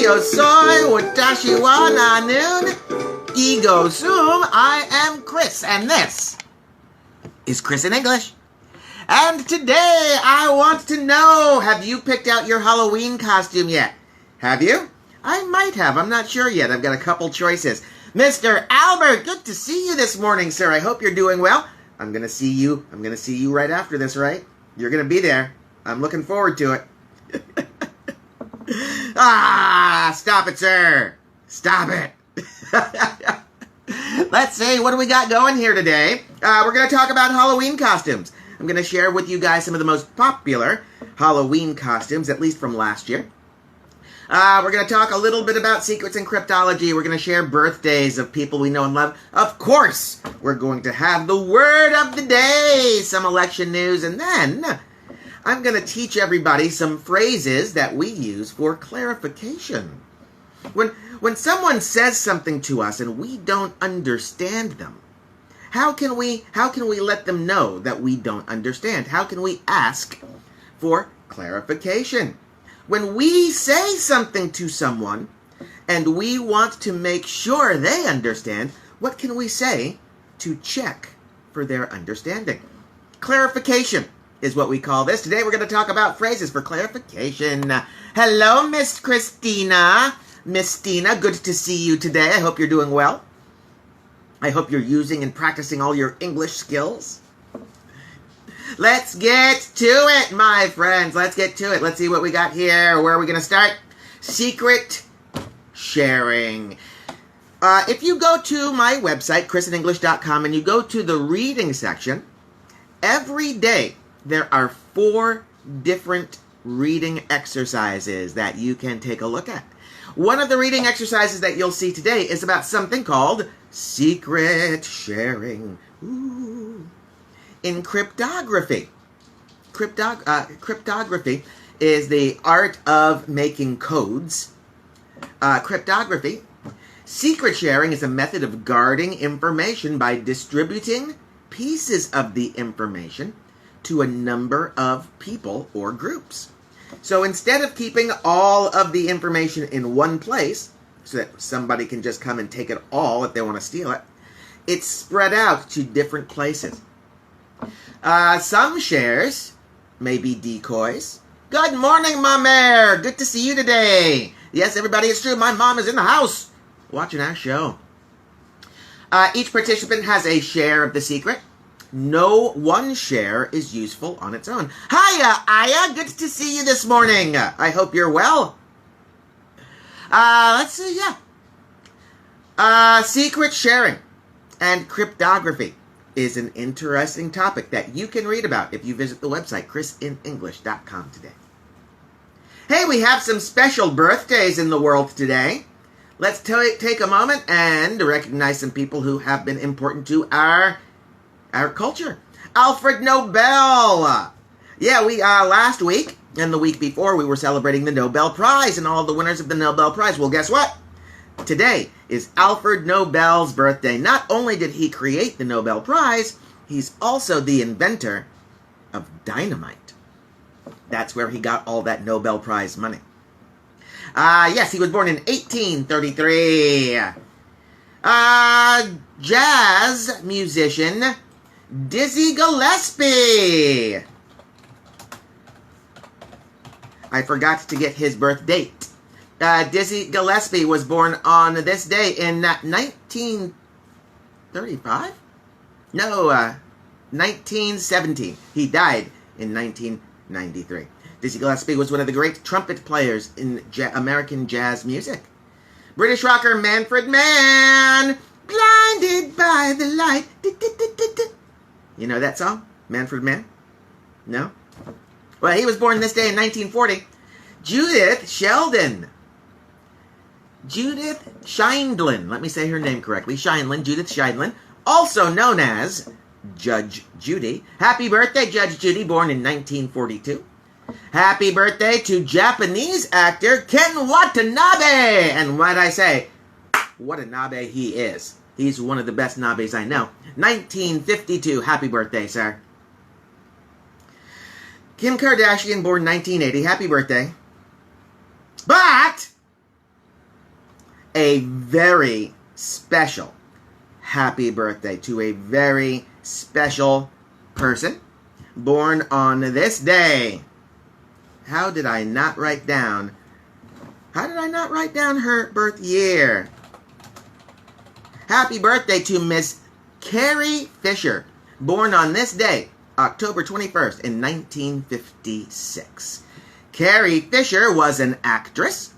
yo soy watashi wa nanun ego sum. I am Chris, and this is Chris in English. And today I want to know, have you picked out your Halloween costume yet? Have you? I might have. I'm not sure yet. I've got a couple choices. Mr. Albert, good to see you this morning, sir. I hope you're doing well. I'm going to see you right after this, right? You're going to be there. I'm looking forward to it. Stop it, sir. Stop it. Let's see, what do we got going here today? We're going to talk about Halloween costumes. I'm going to share with you guys some of the most popular Halloween costumes, at least from last year. We're going to talk a little bit about secrets and cryptology. We're going to share birthdays of people we know and love. Of course, we're going to have the word of the day, some election news, and then I'm going to teach everybody some phrases that we use for clarification. When someone says something to us and we don't understand them, how can we let them know that we don't understand? How can we ask for clarification? When we say something to someone and we want to make sure they understand, what can we say to check for their understanding? Clarification is what we call this. Today we're going to talk about phrases for clarification. Hello, Miss Christina. Miss Tina, good to see you today. I hope you're doing well. I hope you're using and practicing all your English skills. Let's get to it, my friends. Let's get to it. Let's see what we got here. Where are we going to start? Secret sharing. If you go to my website, ChrisinEnglish.com, and you go to the reading section, every day there are 4 different reading exercises that you can take a look at. One of the reading exercises that you'll see today is about something called secret sharing. Ooh. In cryptography, cryptography is the art of making codes. Cryptography, secret sharing is a method of guarding information by distributing pieces of the information to a number of people or groups. So instead of keeping all of the information in one place, so that somebody can just come and take it all if they want to steal it, it's spread out to different places. Some shares may be decoys. Good morning, Mom Air. Good to see you today. Yes, everybody, it's true. My mom is in the house watching our show. Each participant has a share of the secret. No one share is useful on its own. Hiya, Aya. Good to see you this morning. I hope you're well. Let's see, secret sharing and cryptography is an interesting topic that you can read about if you visit the website, ChrisinEnglish.com today. Hey, we have some special birthdays in the world today. Let's take a moment and recognize some people who have been important to our culture. Alfred Nobel. Yeah, we last week and the week before we were celebrating the Nobel Prize and all the winners of the Nobel Prize. Well, guess what? Today is Alfred Nobel's birthday. Not only did he create the Nobel Prize, he's also the inventor of dynamite. That's where he got all that Nobel Prize money. Yes, he was born in 1833. Jazz musician Dizzy Gillespie. I forgot to get his birth date. Dizzy Gillespie was born on this day in 1935? No, 1917. He died in 1993. Dizzy Gillespie was one of the great trumpet players in American jazz music. British rocker Manfred Mann, blinded by the light. You know that song? Manfred Mann? No? Well, he was born this day in 1940. Judith Sheldon. Judith Scheindlin. Let me say her name correctly. Scheindlin. Judith Scheindlin. Also known as Judge Judy. Happy birthday, Judge Judy, born in 1942. Happy birthday to Japanese actor Ken Watanabe. And what'd I say? Watanabe he is. He's one of the best nabes I know. 1952. Happy birthday, sir. Kim Kardashian, born 1980. Happy birthday. But a very special happy birthday to a very special person born on this day. How did I not write down her birth year? Happy birthday to Miss Carrie Fisher, born on this day, October 21st in 1956. Carrie Fisher was an actress,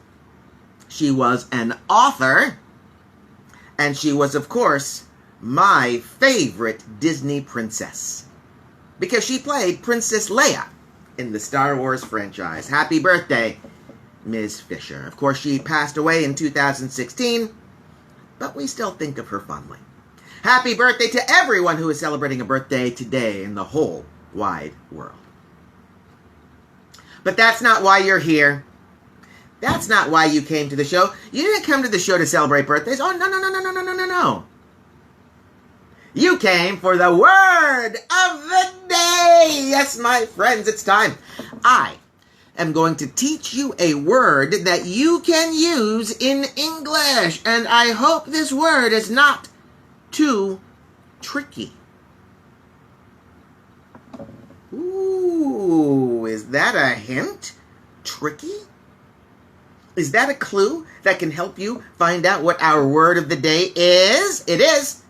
she was an author, and she was, of course, my favorite Disney princess, because she played Princess Leia in the Star Wars franchise. Happy birthday, Ms. Fisher. Of course, she passed away in 2016, but we still think of her fondly. Happy birthday to everyone who is celebrating a birthday today in the whole wide world. But that's not why you're here. That's not why you came to the show. You didn't come to the show to celebrate birthdays. Oh, no. You came for the word of the day. Yes, my friends, it's time. I am going to teach you a word that you can use in English. And I hope this word is not too tricky. Ooh, is that a hint? Tricky? Is that a clue that can help you find out what our word of the day is? It is.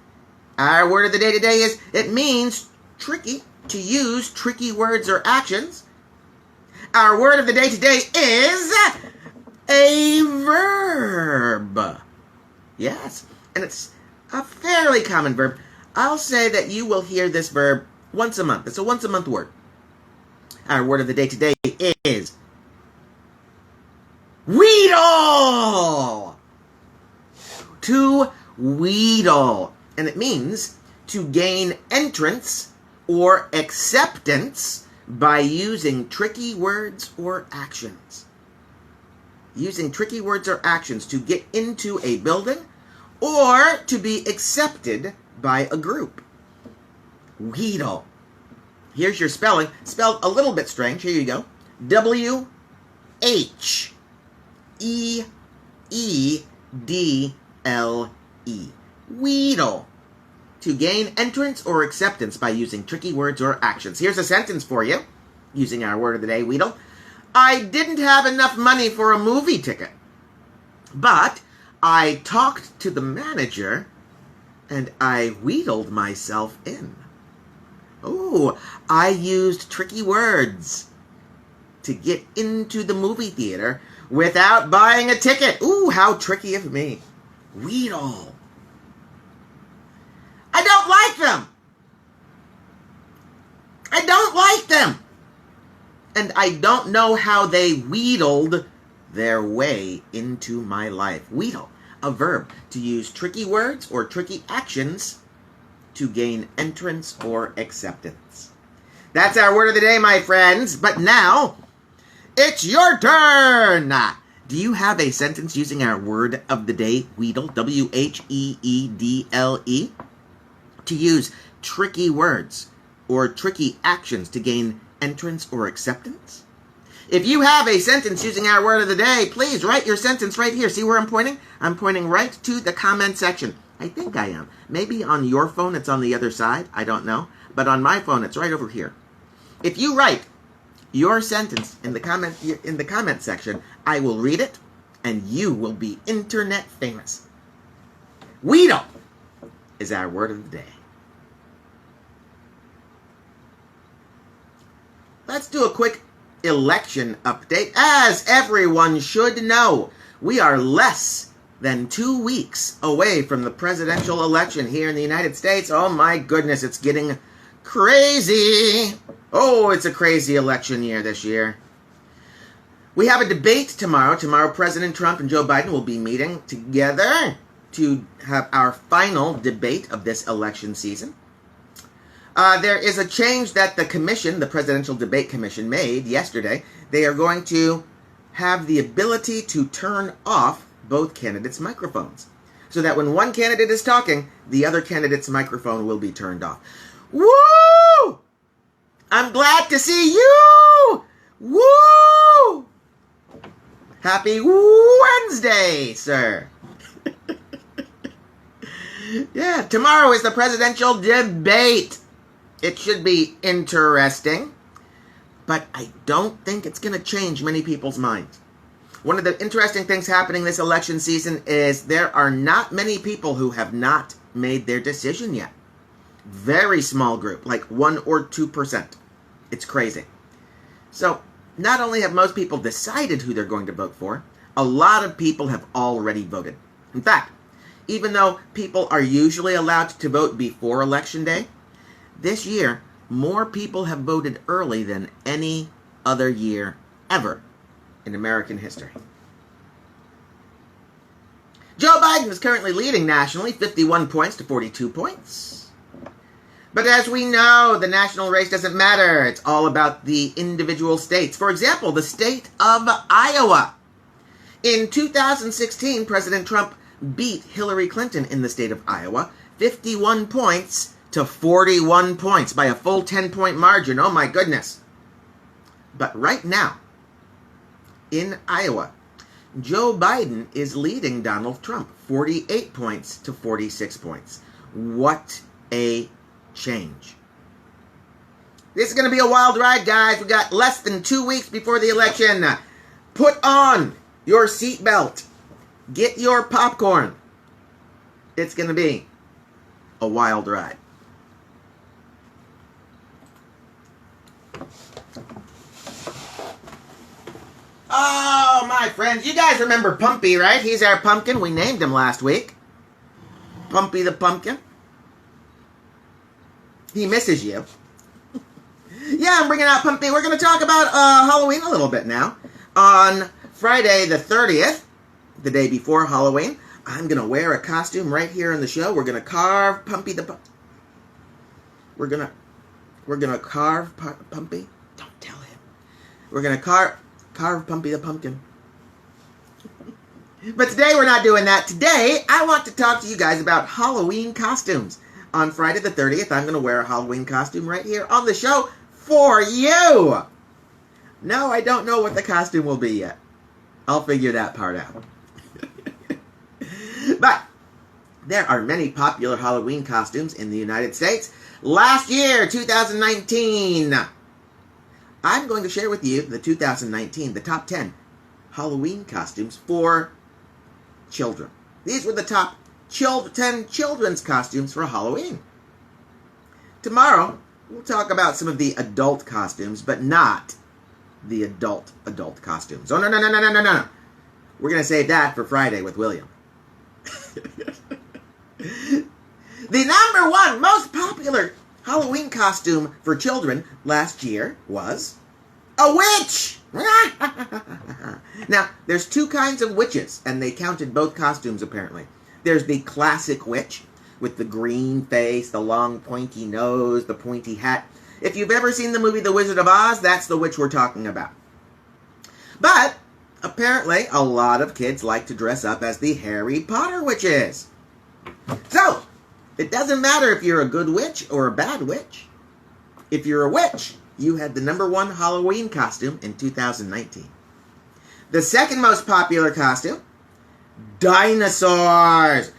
Our word of the day today is, it means tricky, to use tricky words or actions. Our word of the day today is a verb. Yes, and it's a fairly common verb. I'll say that you will hear this verb once a month. It's a once a month word. Our word of the day today is wheedle. To wheedle. And it means to gain entrance or acceptance by using tricky words or actions. Using tricky words or actions to get into a building or to be accepted by a group. Wheedle. Here's your spelling. Spelled a little bit strange. Here you go. W-H-E-E-D-L-E. Wheedle. To gain entrance or acceptance by using tricky words or actions. Here's a sentence for you, using our word of the day, wheedle. I didn't have enough money for a movie ticket, but I talked to the manager and I wheedled myself in. Oh, I used tricky words to get into the movie theater without buying a ticket. Ooh, how tricky of me. Wheedle. I don't like them. I don't like them. And I don't know how they wheedled their way into my life. Wheedle, a verb to use tricky words or tricky actions to gain entrance or acceptance. That's our word of the day, my friends. But now, it's your turn. Do you have a sentence using our word of the day, wheedle, W-H-E-E-D-L-E? To use tricky words or tricky actions to gain entrance or acceptance? If you have a sentence using our word of the day, please write your sentence right here. See where I'm pointing? I'm pointing right to the comment section. I think I am. Maybe on your phone it's on the other side. I don't know. But on my phone it's right over here. If you write your sentence in the comment section, I will read it and you will be internet famous. Wheedle is our word of the day. Let's do a quick election update. As everyone should know, we are less than 2 weeks away from the presidential election here in the United States. Oh my goodness, it's getting crazy. Oh, it's a crazy election year this year. We have a debate tomorrow. Tomorrow, President Trump and Joe Biden will be meeting together to have our final debate of this election season. There is a change that the commission, the Presidential Debate Commission, made yesterday. They are going to have the ability to turn off both candidates' microphones, so that when one candidate is talking, the other candidate's microphone will be turned off. Woo! I'm glad to see you! Woo! Happy Wednesday, sir! Yeah, tomorrow is the presidential debate. It should be interesting, but I don't think it's going to change many people's minds. One of the interesting things happening this election season is there are not many people who have not made their decision yet. Very small group, like 1 or 2%. It's crazy. So, not only have most people decided who they're going to vote for, a lot of people have already voted. In fact, even though people are usually allowed to vote before Election Day, this year, more people have voted early than any other year ever in American history. Joe Biden is currently leading nationally, 51 points to 42 points. But as we know, the national race doesn't matter. It's all about the individual states. For example, the state of Iowa. In 2016, President Trump beat Hillary Clinton in the state of Iowa, 51 points to 41 points by a full 10-point margin. Oh my goodness. But right now, in Iowa, Joe Biden is leading Donald Trump, 48 points to 46 points. What a change. This is going to be a wild ride, guys. We got less than 2 weeks before the election. Put on your seatbelt. Get your popcorn. It's going to be a wild ride. Oh, my friends. You guys remember Pumpy, right? He's our pumpkin. We named him last week. Pumpy the pumpkin. He misses you. Yeah, I'm bringing out Pumpy. We're going to talk about Halloween a little bit now. On Friday the 30th, the day before Halloween, I'm going to wear a costume right here in the show. We're going to carve Pumpy the pumpkin. We're going to carve Pumpy. Don't tell him. We're going to carve Pumpy the pumpkin. But today we're not doing that. Today, I want to talk to you guys about Halloween costumes. On Friday the 30th, I'm going to wear a Halloween costume right here on the show for you. No, I don't know what the costume will be yet. I'll figure that part out. But there are many popular Halloween costumes in the United States. Last year, 2019, I'm going to share with you the 2019, the top 10 Halloween costumes for children. These were the top 10 children's costumes for Halloween. Tomorrow, we'll talk about some of the adult costumes, but not the adult costumes. Oh, no. We're going to save that for Friday with William. The number one most popular Halloween costume for children last year was a witch. Now, there's two kinds of witches, and they counted both costumes apparently. There's the classic witch with the green face, the long pointy nose, the pointy hat. If you've ever seen the movie The Wizard of Oz, that's the witch we're talking about. But apparently, a lot of kids like to dress up as the Harry Potter witches. So, it doesn't matter if you're a good witch or a bad witch. If you're a witch, you had the number one Halloween costume in 2019. The second most popular costume, dinosaurs.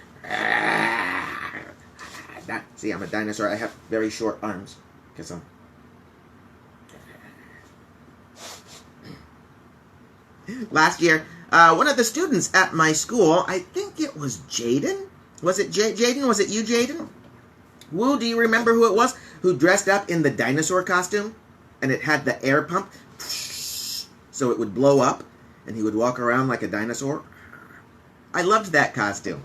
See, I'm a dinosaur. I have very short arms. Because I'm... Last year, one of the students at my school, I think it was Jaden. Was it Jaden? Was it you, Jaden? Woo, do you remember who it was? Who dressed up in the dinosaur costume? And it had the air pump. So it would blow up. And he would walk around like a dinosaur. I loved that costume.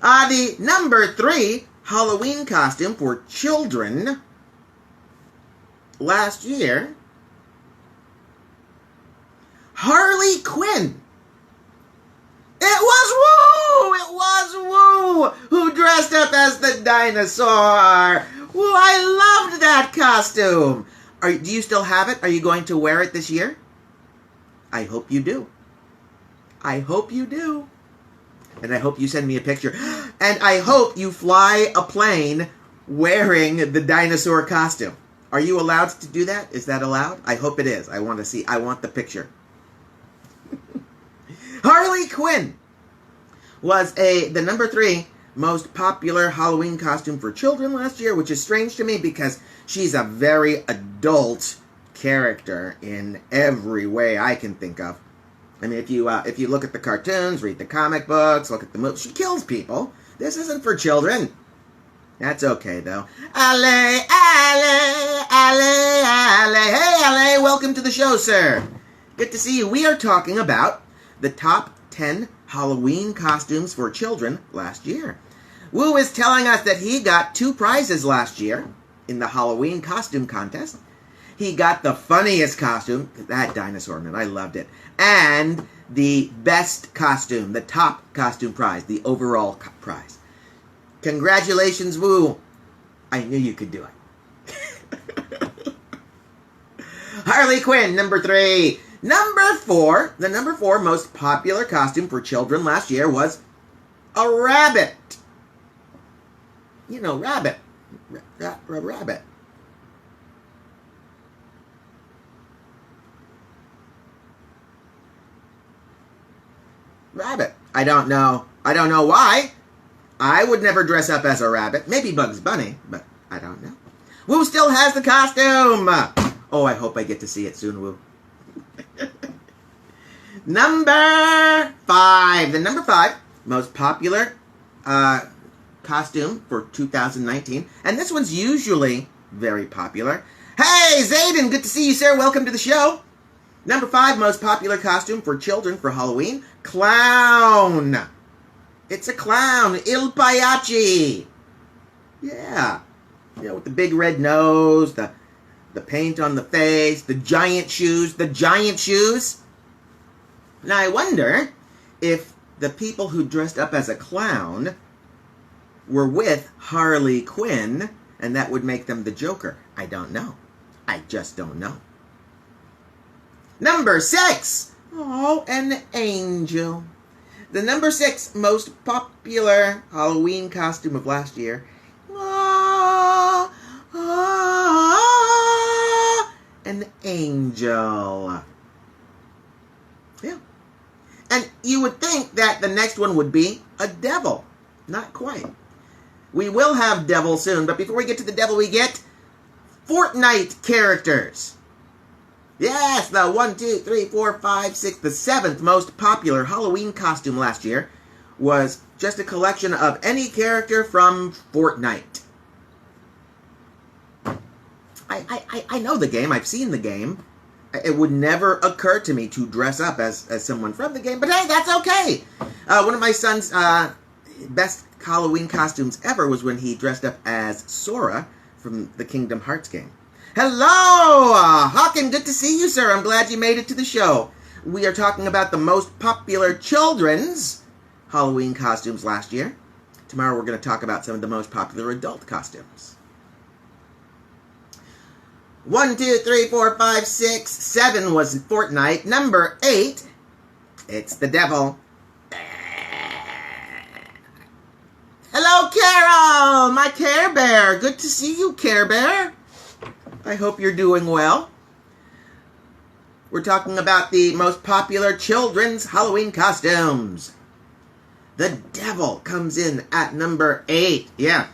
The number 3 Halloween costume for children last year, Harley Quinn. It was Woo who dressed up as the dinosaur. Woo, I loved that costume. Do you still have it? Are you going to wear it this year? I hope you do. And I hope you send me a picture. And I hope you fly a plane wearing the dinosaur costume. Are you allowed to do that? Is that allowed? I hope it is. I want to see. I want the picture. Harley Quinn was the number 3 most popular Halloween costume for children last year, which is strange to me because she's a very adult character in every way I can think of. I mean, if you look at the cartoons, read the comic books, look at the movies, she kills people. This isn't for children. That's okay, though. Ale, Ale, Ale, Ale. Hey, Ale, welcome to the show, sir. Good to see you. We are talking about the top 10 Halloween costumes for children last year. Woo is telling us that he got 2 prizes last year in the Halloween costume contest. He got the funniest costume, that dinosaur man, I loved it, and the best costume, the top costume prize, the overall prize. Congratulations, Woo. I knew you could do it. Harley Quinn, number 3. Number 4, the number 4 most popular costume for children last year was a rabbit. You know, rabbit. Rabbit. Rabbit. I don't know why. I would never dress up as a rabbit. Maybe Bugs Bunny, but I don't know. Woo still has the costume. Oh, I hope I get to see it soon, Woo. Number 5. The number 5 most popular costume for 2019. And this one's usually very popular. Hey, Zayden, good to see you, sir. Welcome to the show. Number 5 most popular costume for children for Halloween. Clown. It's a clown. Il Pagliacci. Yeah. You know, with the big red nose, the paint on the face, the giant shoes. Now, I wonder if the people who dressed up as a clown were with Harley Quinn, and that would make them the Joker. I don't know. I just don't know. Number 6. Oh, an angel. The number 6 most popular Halloween costume of last year. An angel. Yeah. And you would think that the next one would be a devil. Not quite. We will have devil soon, but before we get to the devil, we get Fortnite characters. Yes, the 1, 2, 3, 4, 5, 6, the 7th most popular Halloween costume last year was just a collection of any character from Fortnite. I know the game. I've seen the game. It would never occur to me to dress up as someone from the game, but hey, that's okay. One of my son's best Halloween costumes ever was when he dressed up as Sora from the Kingdom Hearts game. Hello, Hawken, good to see you, sir. I'm glad you made it to the show. We are talking about the most popular children's Halloween costumes last year. Tomorrow we're going to talk about some of the most popular adult costumes. 1, 2, 3, 4, 5, 6, 7 was Fortnite. Number 8, it's the devil. Hello, Carol, my Care Bear. Good to see you, Care Bear. I hope you're doing well. We're talking about the most popular children's Halloween costumes. The devil comes in at number 8. Yeah.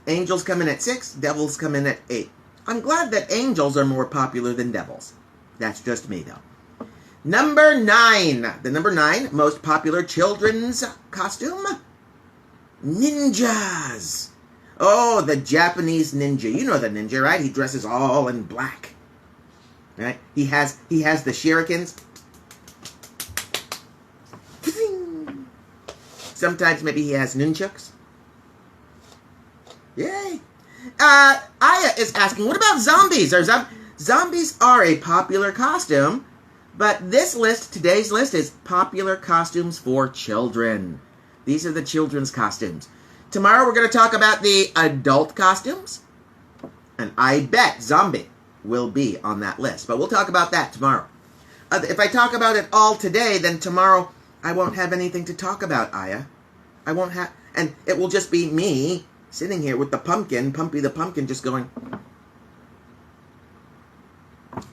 Angels come in at 6, devils come in at 8. I'm glad that angels are more popular than devils. That's just me, though. Number 9. The number 9 most popular children's costume? Ninjas. Oh, the Japanese ninja. You know the ninja, right? He dresses all in black. Right? He has the shurikens. Sometimes maybe he has nunchucks. Yay. Aya is asking, what about zombies? Zombies are a popular costume, but today's list is popular costumes for children. These are the children's costumes. Tomorrow we're going to talk about the adult costumes, and I bet zombie will be on that list, but we'll talk about that tomorrow. If I talk about it all today, then tomorrow I won't have anything to talk about, Aya. I won't have, and it will just be me sitting here with the pumpkin, Pumpy the Pumpkin, just going,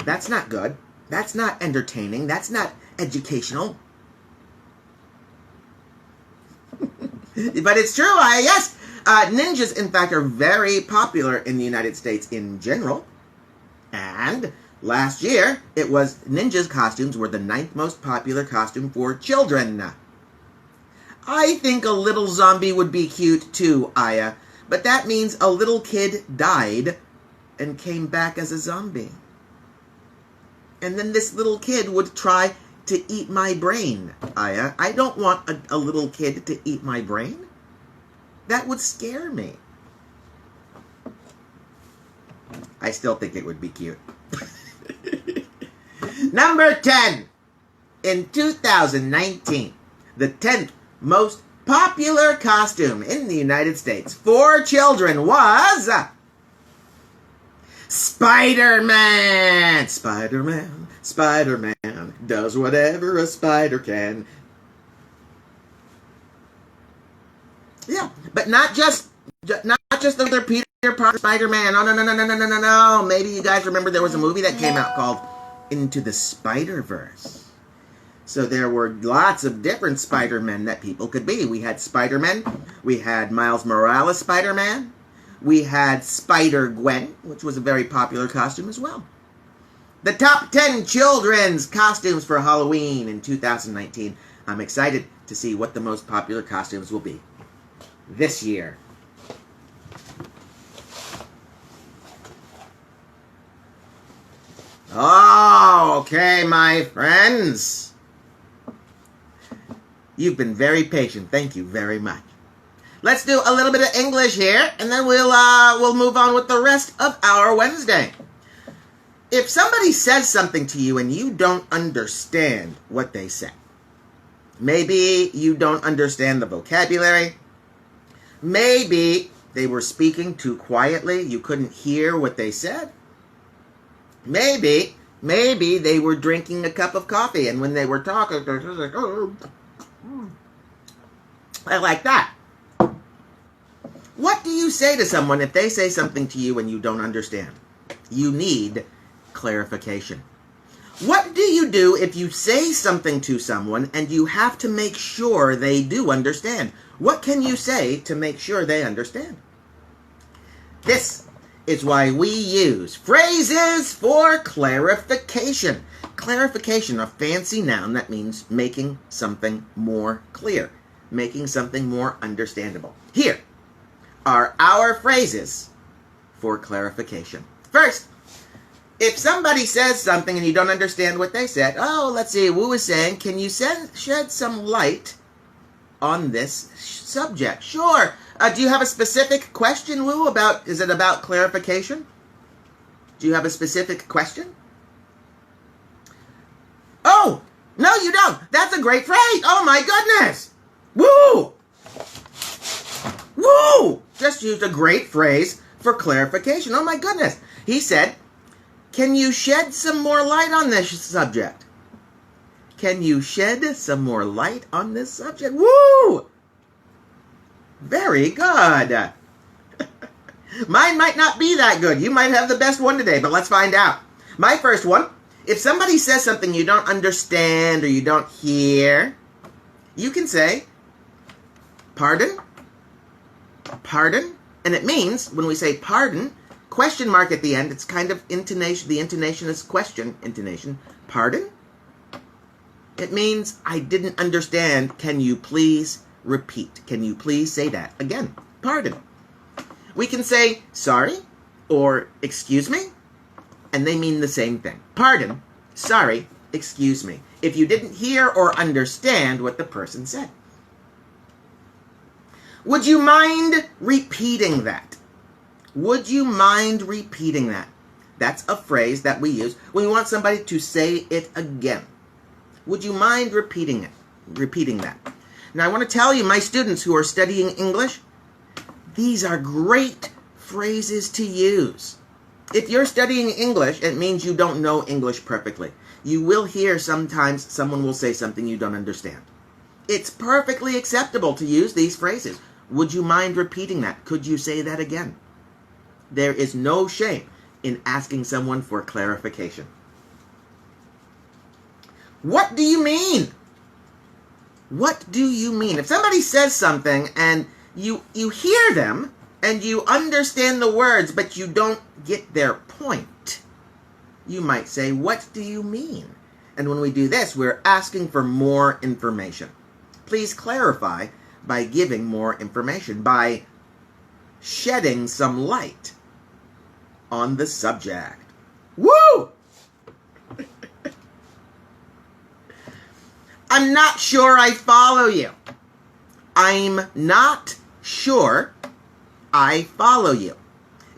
that's not good. That's not entertaining. That's not educational. But it's true, yes. Ninjas, in fact, are very popular in the United States in general. And last year, ninjas' costumes were the 9th most popular costume for children. I think a little zombie would be cute too, Aya. But that means a little kid died and came back as a zombie. And then this little kid would try to eat my brain, Aya. I don't want a little kid to eat my brain. That would scare me. I still think it would be cute. Number 10. In 2019, the 10th most popular costume in the United States for children was Spider-Man. Spider-Man, Spider-Man does whatever a spider can. Yeah, but not just the other Peter Parker Spider-Man. No. Maybe you guys remember there was a movie that came out called Into the Spider-Verse. So there were lots of different Spider-Men that people could be. We had Spider-Man. We had Miles Morales Spider-Man. We had Spider-Gwen, which was a very popular costume as well. The top 10 children's costumes for Halloween in 2019. I'm excited to see what the most popular costumes will be this year. Oh, okay, my friends. You've been very patient. Thank you very much. Let's do a little bit of English here, and then we'll move on with the rest of our Wednesday. If somebody says something to you and you don't understand what they say, maybe you don't understand the vocabulary, maybe they were speaking too quietly, you couldn't hear what they said, maybe they were drinking a cup of coffee, and when they were talking, they're just like, oh, like that. What do you say to someone if they say something to you and you don't understand? You need clarification. What do you do if you say something to someone and you have to make sure they do understand? What can you say to make sure they understand? This is why we use phrases for clarification. Clarification, a fancy noun that means making something more clear, making something more understandable. Here are our phrases for clarification. First, if somebody says something and you don't understand what they said, let's see, Wu is saying, can you shed some light on this subject? Sure. Do you have a specific question, Wu, is it about clarification? Do you have a specific question? Oh, no, you don't. That's a great phrase. Oh, my goodness. Woo! Woo! Just used a great phrase for clarification. Oh, my goodness. He said, can you shed some more light on this subject? Can you shed some more light on this subject? Woo! Very good. Mine might not be that good. You might have the best one today, but let's find out. My first one, if somebody says something you don't understand or you don't hear, you can say, pardon? Pardon? And it means, when we say pardon, question mark at the end, it's kind of intonation. The intonation is question intonation. Pardon? It means, I didn't understand. Can you please repeat? Can you please say that again? Pardon. We can say sorry or excuse me, and they mean the same thing. Pardon, sorry, excuse me. If you didn't hear or understand what the person said. Would you mind repeating that? Would you mind repeating that? That's a phrase that we use when we want somebody to say it again. Would you mind repeating that? Now, I want to tell you, my students who are studying English, these are great phrases to use. If you're studying English, it means you don't know English perfectly. You will hear sometimes someone will say something you don't understand. It's perfectly acceptable to use these phrases. Would you mind repeating that? Could you say that again? There is no shame in asking someone for clarification. What do you mean? What do you mean? If somebody says something and you hear them and you understand the words, but you don't get their point, you might say, what do you mean? And when we do this, we're asking for more information. Please clarify by giving more information, by shedding some light on the subject. Woo! I'm not sure I follow you. I'm not sure I follow you.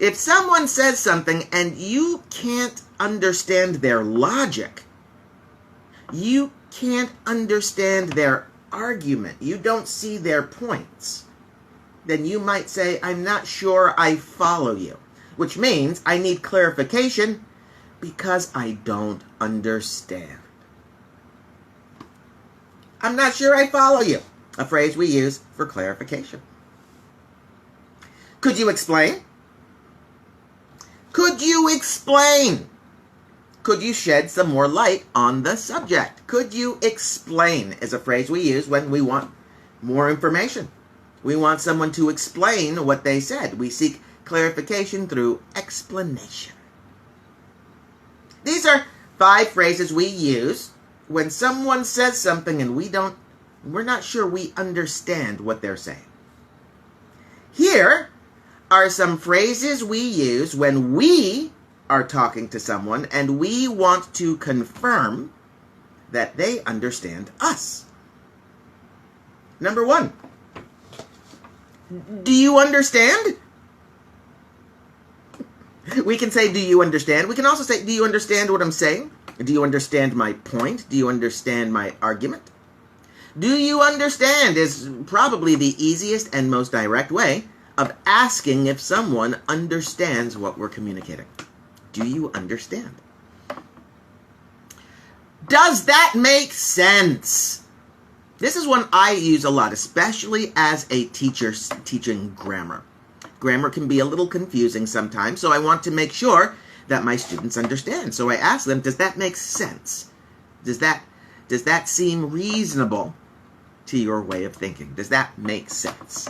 If someone says something and you can't understand their logic, you can't understand their argument, you don't see their points, then you might say, I'm not sure I follow you, which means I need clarification because I don't understand. I'm not sure I follow you, a phrase we use for clarification. Could you explain? Could you explain? Could you shed some more light on the subject? Could you explain is a phrase we use when we want more information. We want someone to explain what they said. We seek clarification through explanation. These are 5 phrases we use when someone says something and we're not sure we understand what they're saying. Here are some phrases we use when we are talking to someone and we want to confirm that they understand us. Number 1. Do you understand? We can say, do you understand? We can also say, do you understand what I'm saying? Do you understand my point? Do you understand my argument? Do you understand is probably the easiest and most direct way of asking if someone understands what we're communicating. Do you understand? Does that make sense? This is one I use a lot, especially as a teacher teaching grammar. Grammar can be a little confusing sometimes, so I want to make sure that my students understand. So I ask them, does that make sense? Does that seem reasonable to your way of thinking? Does that make sense?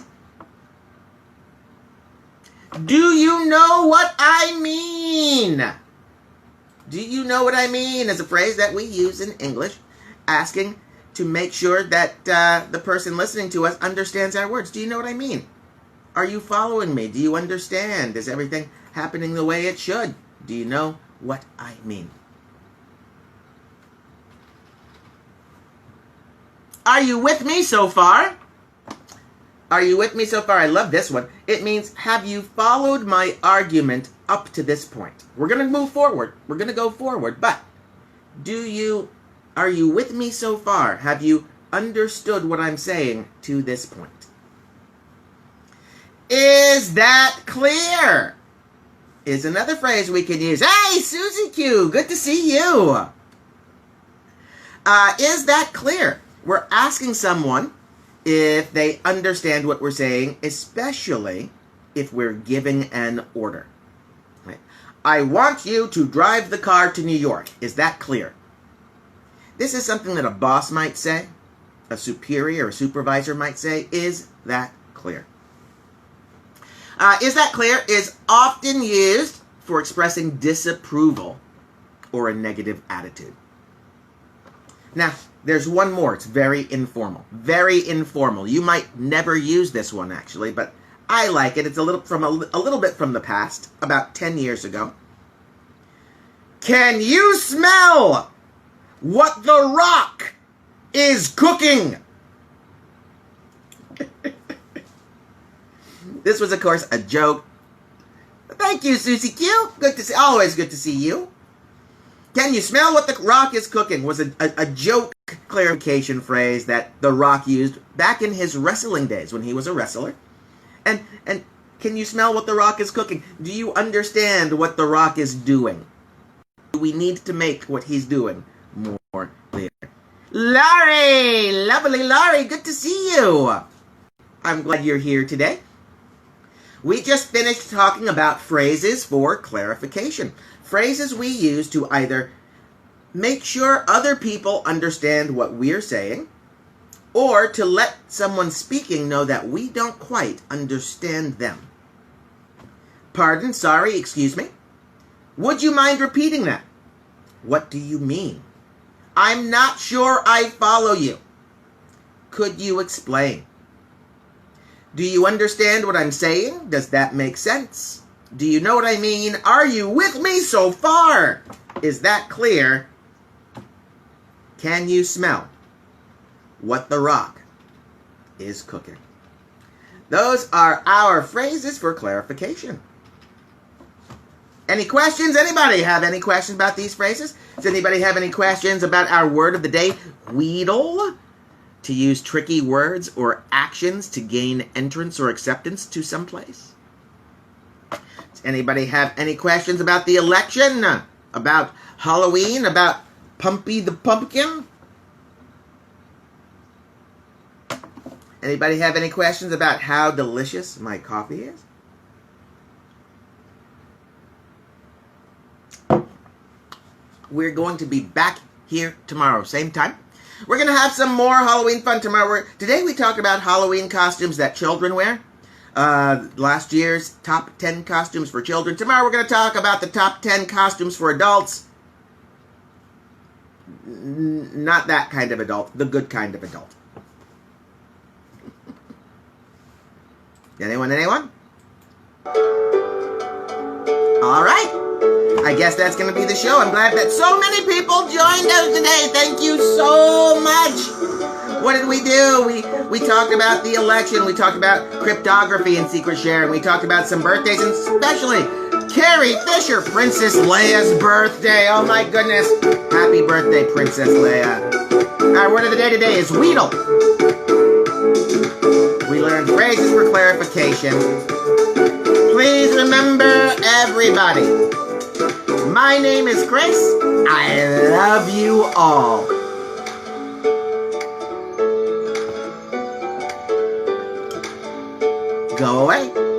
Do you know what I mean? Do you know what I mean is a phrase that we use in English, asking to make sure that the person listening to us understands our words. Do you know what I mean? Are you following me? Do you understand? Is everything happening the way it should? Do you know what I mean? Are you with me so far? Are you with me so far? I love this one. It means, have you followed my argument up to this point? We're going to move forward. We're going to go forward. But are you with me so far? Have you understood what I'm saying to this point? Is that clear? Is another phrase we can use. Hey, Susie Q, good to see you. Is that clear? We're asking someone if they understand what we're saying, especially if we're giving an order. Right? I want you to drive the car to New York. Is that clear? This is something that a boss might say, a superior or supervisor might say. Is that clear? Is that clear is often used for expressing disapproval or a negative attitude. Now, there's one more. It's very informal. Very informal. You might never use this one, actually, but I like it. It's a little bit from the past, about 10 years ago. Can you smell what the Rock is cooking? This was, of course, a joke. Thank you, Susie Q. Always good to see you. Can you smell what the Rock is cooking? Was a joke clarification phrase that the Rock used back in his wrestling days when he was a wrestler. And can you smell what the Rock is cooking? Do you understand what the Rock is doing? Do we need to make what he's doing more clear? Laurie! Lovely Laurie, good to see you. I'm glad you're here today. We just finished talking about phrases for clarification. Phrases we use to either make sure other people understand what we're saying or to let someone speaking know that we don't quite understand them. Pardon, sorry, excuse me. Would you mind repeating that? What do you mean? I'm not sure I follow you. Could you explain? Do you understand what I'm saying? Does that make sense? Do you know what I mean? Are you with me so far? Is that clear? Can you smell what the rock is cooking? Those are our phrases for clarification. Any questions? Anybody have any questions about these phrases? Does anybody have any questions about our word of the day, wheedle? To use tricky words or actions to gain entrance or acceptance to some place? Does anybody have any questions about the election? About Halloween? About Pumpy the Pumpkin? Anybody have any questions about how delicious my coffee is? We're going to be back here tomorrow, same time. We're going to have some more Halloween fun tomorrow. Today we talked about Halloween costumes that children wear. Last year's top 10 costumes for children. Tomorrow we're going to talk about the top 10 costumes for adults. Not that kind of adult, the good kind of adult. Anyone? All right. I guess that's going to be the show. I'm glad that so many people joined us today. Thank you so much. What did we do? We talked about the election. We talked about cryptography and secret sharing. We talked about some birthdays, and especially Carrie Fisher, Princess Leia's birthday. Oh my goodness. Happy birthday, Princess Leia. Our word of the day today is wheedle. We learned phrases for clarification. Please remember, everybody, my name is Chris. I love you all. Go away.